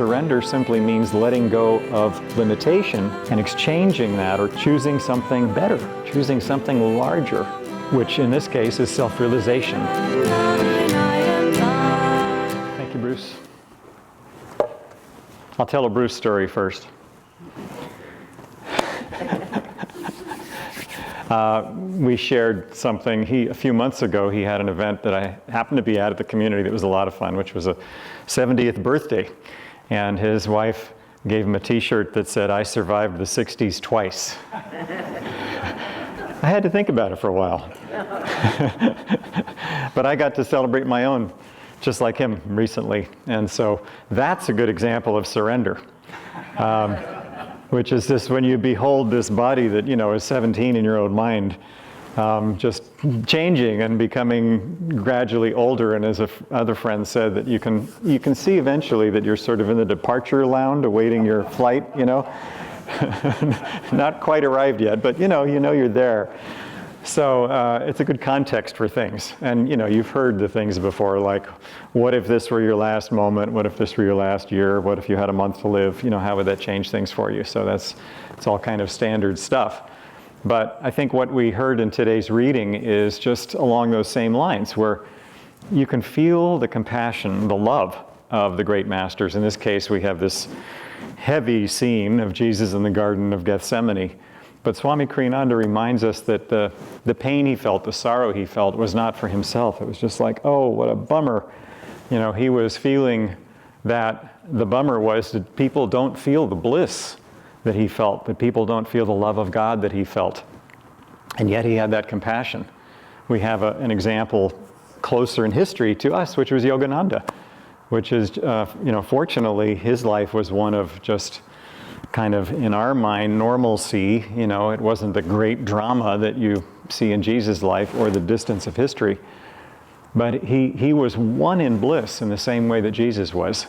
surrender simply means letting go of limitation and exchanging that, or choosing something better, choosing something larger, which in this case is self-realization. Thank you, Bruce. I'll tell a Bruce story first. We shared something. A few months ago, he had an event that I happened to be at the community that was a lot of fun, which was a 70th birthday. And his wife gave him a t-shirt that said, "I survived the 60s twice." I had to think about it for a while. But I got to celebrate my own, just like him, recently. And so that's a good example of surrender. Which is this, when you behold this body that, is 17 in your own mind, just changing and becoming gradually older. And as other friends said, that you can see eventually that you're sort of in the departure lounge awaiting your flight, Not quite arrived yet, but you're there. So it's a good context for things. And you've heard the things before, like, what if this were your last moment? What if this were your last year? What if you had a month to live? How would that change things for you? So it's all kind of standard stuff. But I think what we heard in today's reading is just along those same lines, where you can feel the compassion, the love of the great masters. In this case, we have this heavy scene of Jesus in the Garden of Gethsemane. But Swami Kriyananda reminds us that the pain he felt, the sorrow he felt, was not for himself. It was just like, oh, what a bummer. He was feeling that the bummer was that people don't feel the bliss that he felt, that people don't feel the love of God that he felt. And yet he had that compassion. We have an example closer in history to us, which was Yogananda, which is, fortunately, his life was one of just kind of, in our mind, normalcy. It wasn't the great drama that you see in Jesus' life or the distance of history. But he was one in bliss in the same way that Jesus was.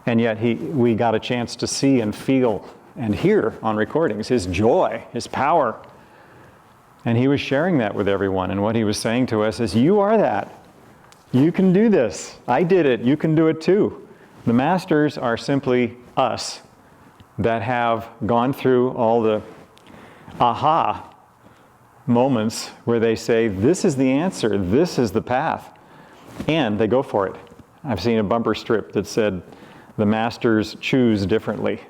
And yet we got a chance to see and feel and hear on recordings his joy, his power. And he was sharing that with everyone. And what he was saying to us is, you are that. You can do this. I did it. You can do it too. The masters are simply us that have gone through all the aha moments where they say, this is the answer, this is the path, and they go for it. I've seen a bumper strip that said, the masters choose differently.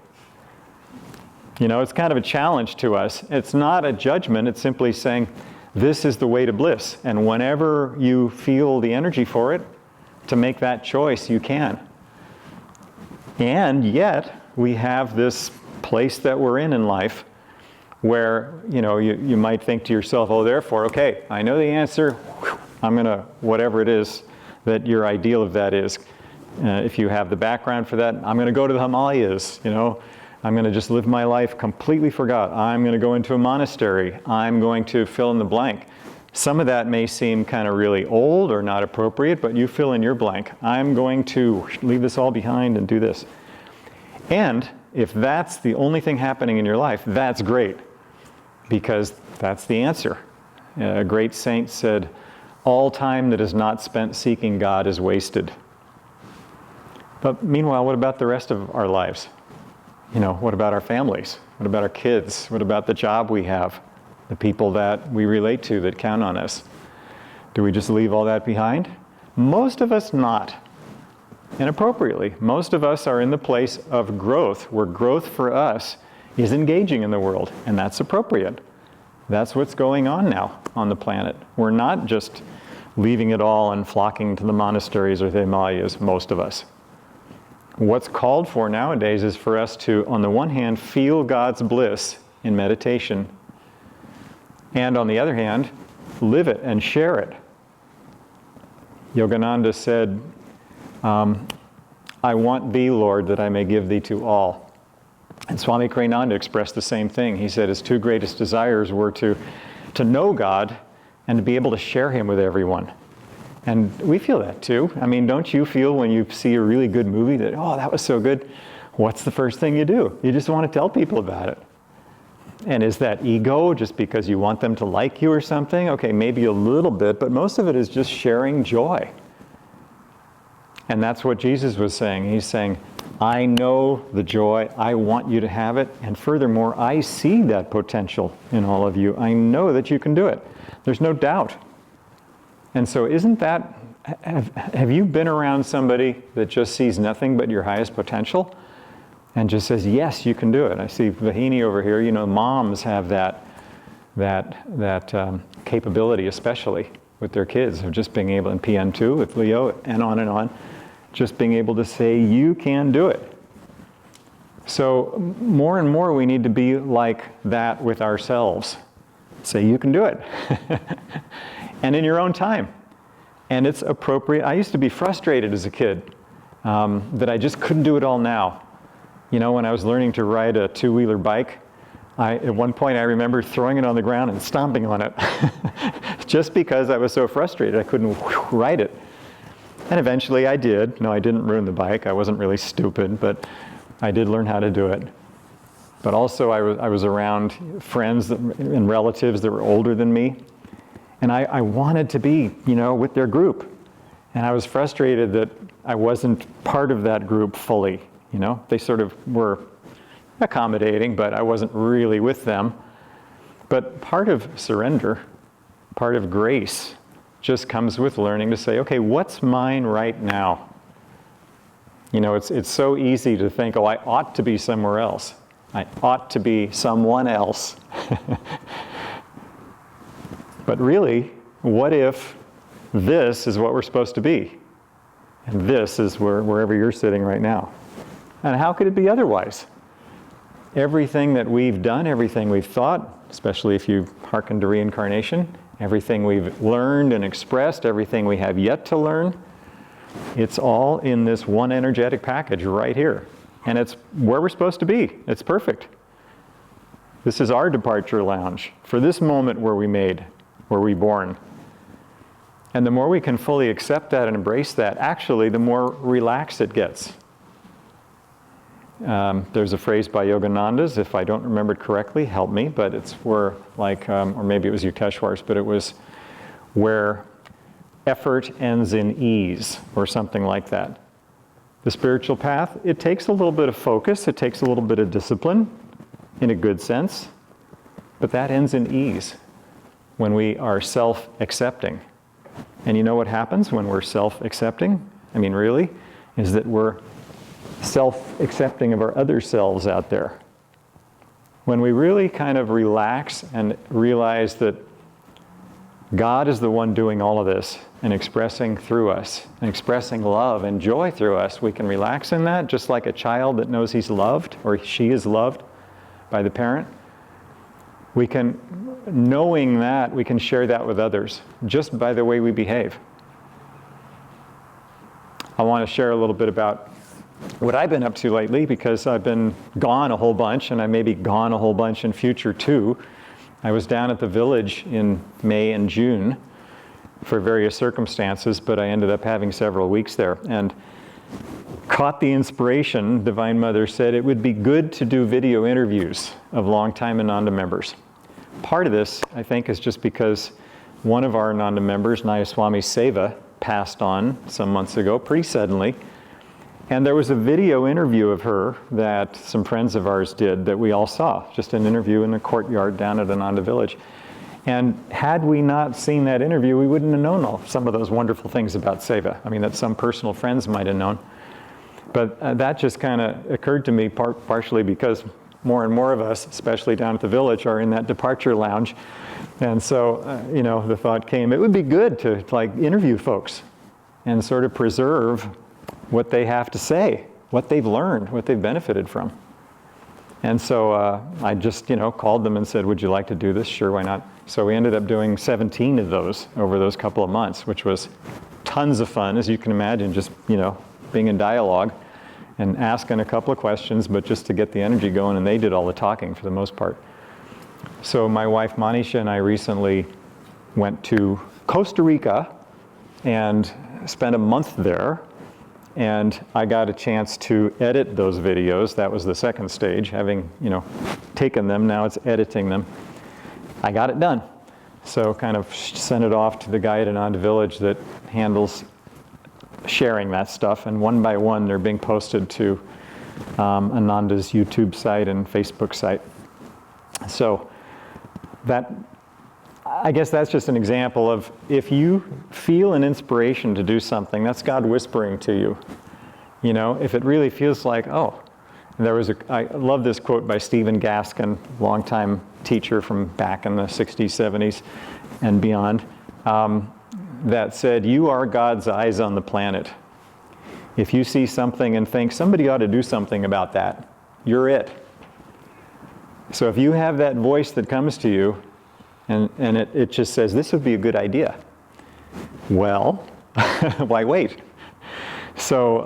It's kind of a challenge to us. It's not a judgment, it's simply saying, this is the way to bliss, and whenever you feel the energy for it, to make that choice, you can. And yet, we have this place that we're in life where, you might think to yourself, oh, therefore, okay, I know the answer. I'm going to, whatever it is that your ideal of that is. If you have the background for that, I'm going to go to the Himalayas, I'm going to just live my life completely forgot. I'm going to go into a monastery. I'm going to fill in the blank. Some of that may seem kind of really old or not appropriate, but you fill in your blank. I'm going to leave this all behind and do this. And if that's the only thing happening in your life, that's great, because that's the answer. A great saint said, all time that is not spent seeking God is wasted. But meanwhile, what about the rest of our lives? What about our families? What about our kids? What about the job we have? The people that we relate to that count on us? Do we just leave all that behind? Most of us not. And appropriately, most of us are in the place of growth, where growth for us is engaging in the world, and that's appropriate. That's what's going on now on the planet. We're not just leaving it all and flocking to the monasteries or the Himalayas, most of us. What's called for nowadays is for us to, on the one hand, feel God's bliss in meditation, and on the other hand, live it and share it. Yogananda said, I want thee, Lord, that I may give thee to all. And Swami Kriyananda expressed the same thing. He said his two greatest desires were to know God and to be able to share him with everyone. And we feel that too. I mean, don't you feel when you see a really good movie that, oh, that was so good? What's the first thing you do? You just want to tell people about it. And is that ego just because you want them to like you or something? Okay, maybe a little bit, but most of it is just sharing joy. And that's what Jesus was saying. He's saying, I know the joy. I want you to have it. And furthermore, I see that potential in all of you. I know that you can do it. There's no doubt. And so isn't that, have you been around somebody that just sees nothing but your highest potential and just says, yes, you can do it? I see Vahini over here. You know, moms have that capability, especially with their kids, of just being able, in PN2 with Leo and on, just being able to say, you can do it. So more and more we need to be like that with ourselves. Say, you can do it. And in your own time. And it's appropriate. I used to be frustrated as a kid that I just couldn't do it all now. You know, when I was learning to ride a two-wheeler bike, at one point I remember throwing it on the ground and stomping on it just because I was so frustrated I couldn't ride it. And eventually I did. No, I didn't ruin the bike. I wasn't really stupid, but I did learn how to do it. But also I was around friends and relatives that were older than me. And I wanted to be, you know, with their group. And I was frustrated that I wasn't part of that group fully, you know. They sort of were accommodating, but I wasn't really with them. But part of surrender, part of grace, just comes with learning to say, okay, what's mine right now? You know, it's so easy to think, oh, I ought to be somewhere else. I ought to be someone else. But really, what if this is what we're supposed to be? And this is wherever you're sitting right now. And how could it be otherwise? Everything that we've done, everything we've thought, especially if you hearken to reincarnation, everything we've learned and expressed, everything we have yet to learn, it's all in this one energetic package right here. And it's where we're supposed to be. It's perfect. This is our departure lounge for this moment where we born. And the more we can fully accept that and embrace that, actually, the more relaxed it gets. There's a phrase by Yogananda's, if I don't remember it correctly, help me, but it's where, like, or maybe it was Yukteswar's, but it was where effort ends in ease, or something like that. The spiritual path, it takes a little bit of focus, it takes a little bit of discipline, in a good sense, but that ends in ease when we are self-accepting. And you know what happens when we're self-accepting? I mean, really, is that we're self-accepting of our other selves out there. When we really kind of relax and realize that God is the one doing all of this and expressing through us, and expressing love and joy through us, we can relax in that, just like a child that knows he's loved or she is loved by the parent. We can, knowing that, we can share that with others just by the way we behave. I want to share a little bit about what I've been up to lately, because I've been gone a whole bunch, and I may be gone a whole bunch in future too. I was down at the village in May and June for various circumstances, but I ended up having several weeks there, and caught the inspiration. Divine Mother said it would be good to do video interviews of longtime Ananda members. Part of this, I think, is just because one of our Ananda members, Nayaswami Seva, passed on some months ago, pretty suddenly. And there was a video interview of her that some friends of ours did that we all saw, just an interview in the courtyard down at Ananda Village. And had we not seen that interview, we wouldn't have known some of those wonderful things about Seva. I mean, that some personal friends might have known. But that just kind of occurred to me partially because more and more of us, especially down at the village, are in that departure lounge. And so, you know, the thought came, it would be good to like interview folks and sort of preserve what they have to say, what they've learned, what they've benefited from. And so I just, you know, called them and said, would you like to do this? Sure, why not? So we ended up doing 17 of those over those couple of months, which was tons of fun, as you can imagine, just, you know, being in dialogue and asking a couple of questions, but just to get the energy going, and they did all the talking for the most part. So my wife Manisha and I recently went to Costa Rica and spent a month there, and I got a chance to edit those videos. That was the second stage, having, you know, taken them, now it's editing them. I got it done. So kind of sent it off to the guy at Ananda Village that handles sharing that stuff, and one by one they're being posted to Ananda's YouTube site and Facebook site. So I guess that's just an example of if you feel an inspiration to do something, that's God whispering to you. If it really feels like, oh, I love this quote by Stephen Gaskin, longtime teacher from back in the 60s, 70s, and beyond, that said, you are God's eyes on the planet. If you see something and think, somebody ought to do something about that, you're it. So if you have that voice that comes to you, and it just says, this would be a good idea, well, why wait? So,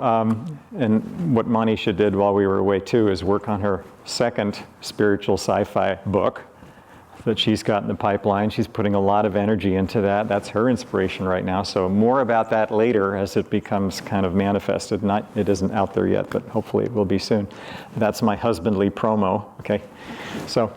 and what Manisha did while we were away too is work on her second spiritual sci-fi book that she's got in the pipeline. She's putting a lot of energy into that. That's her inspiration right now. So more about that later as it becomes kind of manifested. It isn't out there yet, but hopefully it will be soon. That's my husbandly promo, okay? So,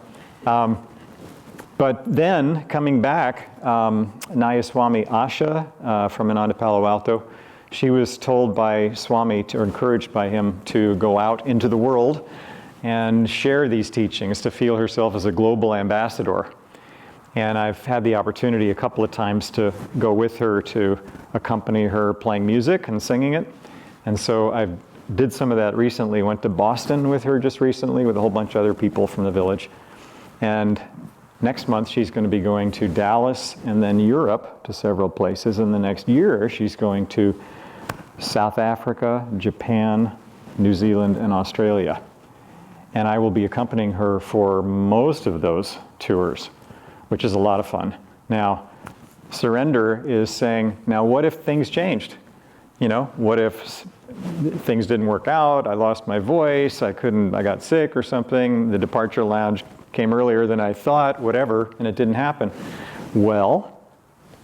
but then coming back, Nayaswami Asha from Ananda Palo Alto, she was told by Swami, or encouraged by him, to go out into the world and share these teachings, to feel herself as a global ambassador. And I've had the opportunity a couple of times to go with her, to accompany her playing music and singing it. And so I did some of that recently, went to Boston with her just recently with a whole bunch of other people from the village. And next month she's going to be going to Dallas and then Europe to several places. And the next year she's going to South Africa, Japan, New Zealand, and Australia. And I will be accompanying her for most of those tours, which is a lot of fun. Now, surrender is saying, now what if things changed? What if things didn't work out? I lost my voice, I got sick or something, the departure lounge came earlier than I thought, whatever, and it didn't happen. Well,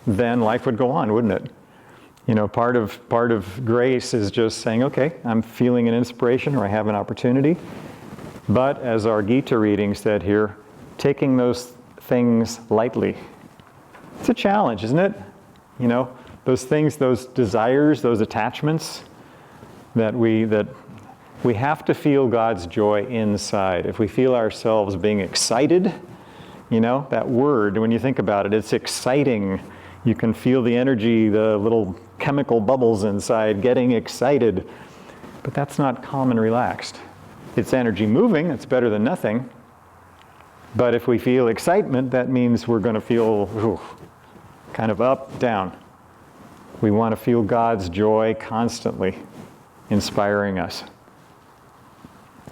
then life would go on, wouldn't it? Part of grace is just saying, okay, I'm feeling an inspiration or I have an opportunity. But as our Gita reading said here, taking those things lightly. It's a challenge, isn't it? Those things, those desires, those attachments that we have to feel God's joy inside. If we feel ourselves being excited, that word, when you think about it, it's exciting. You can feel the energy, the little chemical bubbles inside getting excited. But that's not calm and relaxed. It's energy moving, it's better than nothing. But if we feel excitement, that means we're going to feel kind of up, down. We want to feel God's joy constantly inspiring us.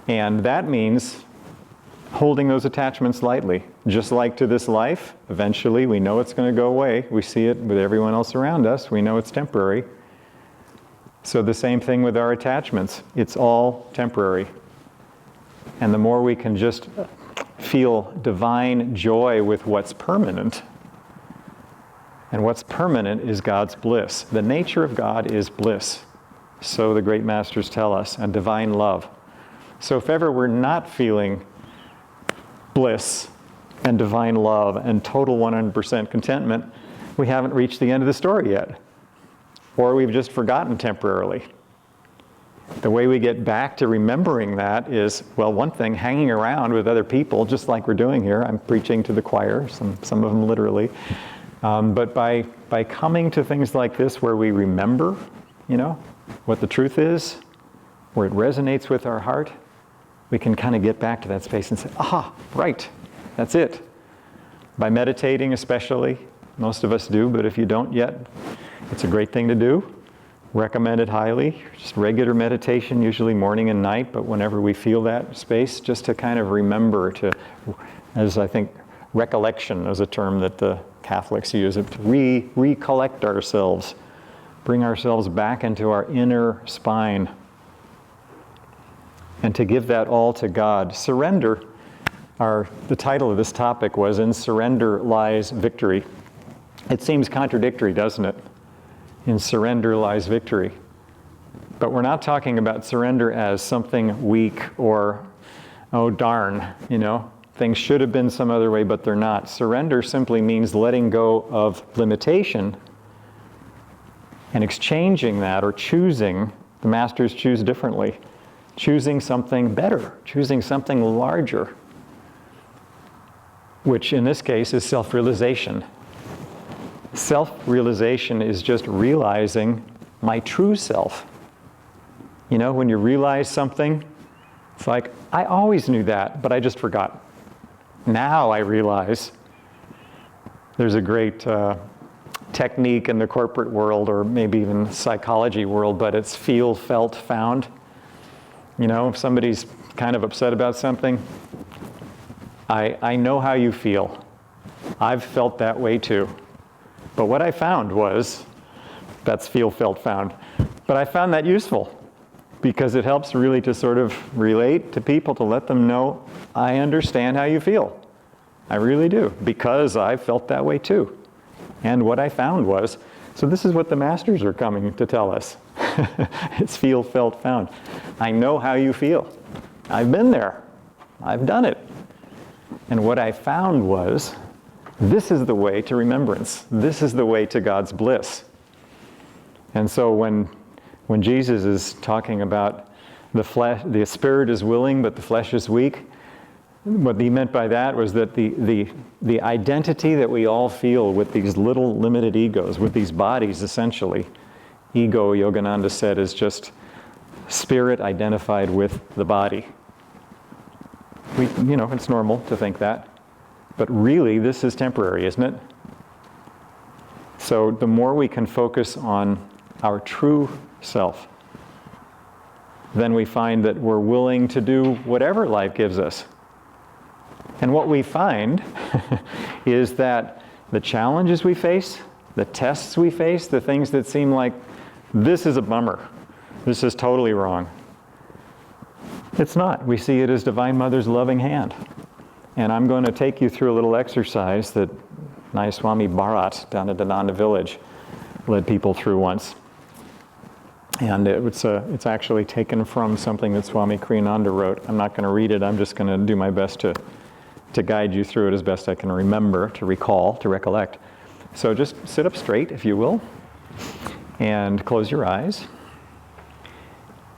And that means holding those attachments lightly. Just like to this life, eventually we know it's going to go away. We see it with everyone else around us. We know it's temporary. So the same thing with our attachments. It's all temporary. And the more we can just feel divine joy with what's permanent, and what's permanent is God's bliss. The nature of God is bliss. So the great masters tell us, and divine love. So if ever we're not feeling bliss and divine love and total 100% contentment, we haven't reached the end of the story yet. Or we've just forgotten temporarily. The way we get back to remembering that is, well, one thing, hanging around with other people, just like we're doing here. I'm preaching to the choir, some of them literally. But by coming to things like this where we remember, what the truth is, where it resonates with our heart, we can kind of get back to that space and say, aha, right, that's it. By meditating especially, most of us do, but if you don't yet, it's a great thing to do. Recommend it highly. Just regular meditation, usually morning and night, but whenever we feel that space, just to kind of remember as I think recollection is a term that the Catholics use, to recollect ourselves, bring ourselves back into our inner spine, and to give that all to God. Surrender, the title of this topic was, "In Surrender Lies Victory." It seems contradictory, doesn't it? In surrender lies victory. But we're not talking about surrender as something weak or, oh darn, things should have been some other way, but they're not. Surrender simply means letting go of limitation and exchanging that, or choosing, the masters choose differently, choosing something better, choosing something larger, which in this case is self-realization. Self-realization is just realizing my true self. You know, when you realize something, it's like, I always knew that, but I just forgot. Now I realize. There's a great technique in the corporate world, or maybe even psychology world, but it's feel, felt, found. You know, if somebody's kind of upset about something, I know how you feel. I've felt that way too. But what I found was, that's feel, felt, found. But I found that useful because it helps really to sort of relate to people, to let them know, I understand how you feel. I really do, because I felt that way too. And what I found was, so this is what the masters are coming to tell us. It's feel, felt, found. I know how you feel. I've been there. I've done it. And what I found was, this is the way to remembrance. This is the way to God's bliss. And so when Jesus is talking about the flesh, the spirit is willing, but the flesh is weak, what he meant by that was that the identity that we all feel with these little limited egos, with these bodies essentially, ego, Yogananda said, is just spirit identified with the body. It's normal to think that. But really, this is temporary, isn't it? So the more we can focus on our true self, then we find that we're willing to do whatever life gives us. And what we find is that the challenges we face, the tests we face, the things that seem like, this is a bummer, this is totally wrong. It's not. We see it as Divine Mother's loving hand. And I'm going to take you through a little exercise that Nai Swami Bharat down at Ananda Village led people through once. And it's actually taken from something that Swami Kriyananda wrote. I'm not going to read it. I'm just going to do my best to guide you through it as best I can remember, to recall, to recollect. So just sit up straight, if you will, and close your eyes.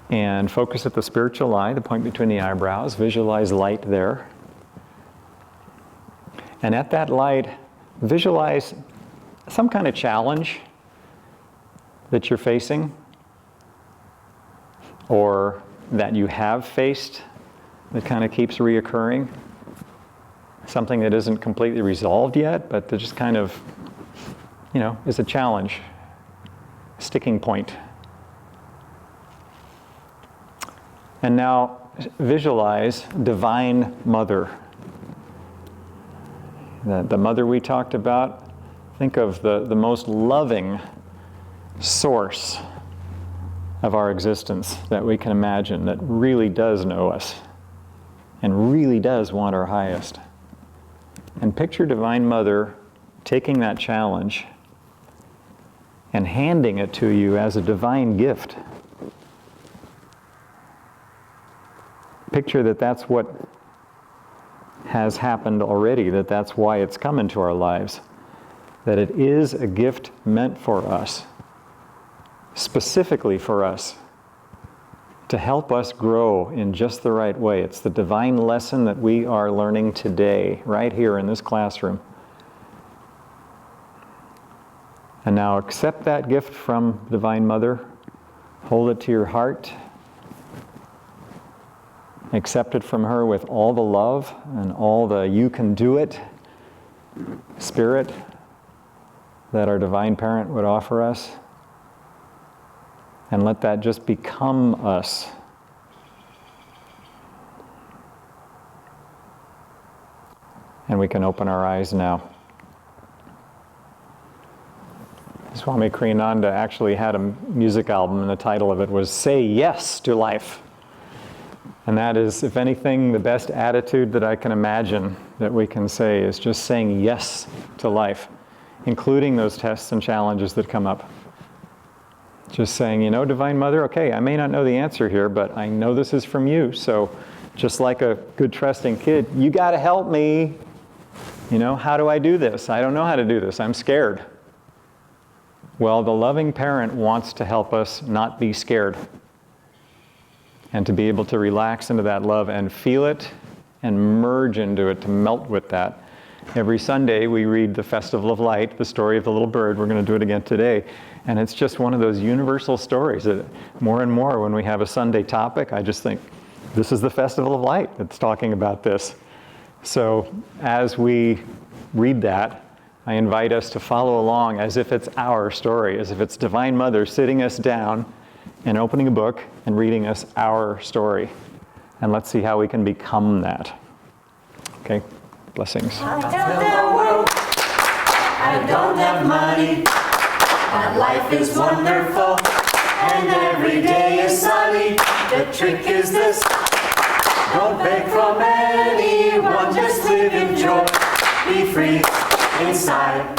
And focus at the spiritual eye, the point between the eyebrows. Visualize light there. And at that light, visualize some kind of challenge that you're facing, or that you have faced that kind of keeps reoccurring. Something that isn't completely resolved yet, but that just kind of, is a challenge, sticking point. And now visualize Divine Mother. The mother we talked about, think of the most loving source of our existence that we can imagine, that really does know us and really does want our highest. And picture Divine Mother taking that challenge and handing it to you as a divine gift. Picture that that's what has happened already, that's why it's come into our lives, that it is a gift meant for us, specifically for us, to help us grow in just the right way. It's the divine lesson that we are learning today, right here in this classroom. And now accept that gift from Divine Mother, hold it to your heart, accept it from her with all the love and all the you can do it spirit that our Divine Parent would offer us. And let that just become us. And we can open our eyes now. Swami Kriyananda actually had a music album, and the title of it was Say Yes to Life. And that is, if anything, the best attitude that I can imagine that we can say is just saying yes to life, including those tests and challenges that come up. Just saying, Divine Mother, okay, I may not know the answer here, but I know this is from you. So just like a good trusting kid, you got to help me. How do I do this? I don't know how to do this. I'm scared. Well, the loving parent wants to help us not be scared. and to be able to relax into that love and feel it and merge into it, to melt with that. Every Sunday we read the Festival of Light, the story of the little bird. We're going to do it again today. And it's just one of those universal stories that more and more when we have a Sunday topic, I just think, this is the Festival of Light that's talking about this. So as we read that, I invite us to follow along as if it's our story, as if it's Divine Mother sitting us down and opening a book and reading us our story. And let's see how we can become that. Okay, blessings. I tell the world I don't have money, but life is wonderful, and every day is sunny. The trick is this: don't beg from anyone, just live in joy, be free inside.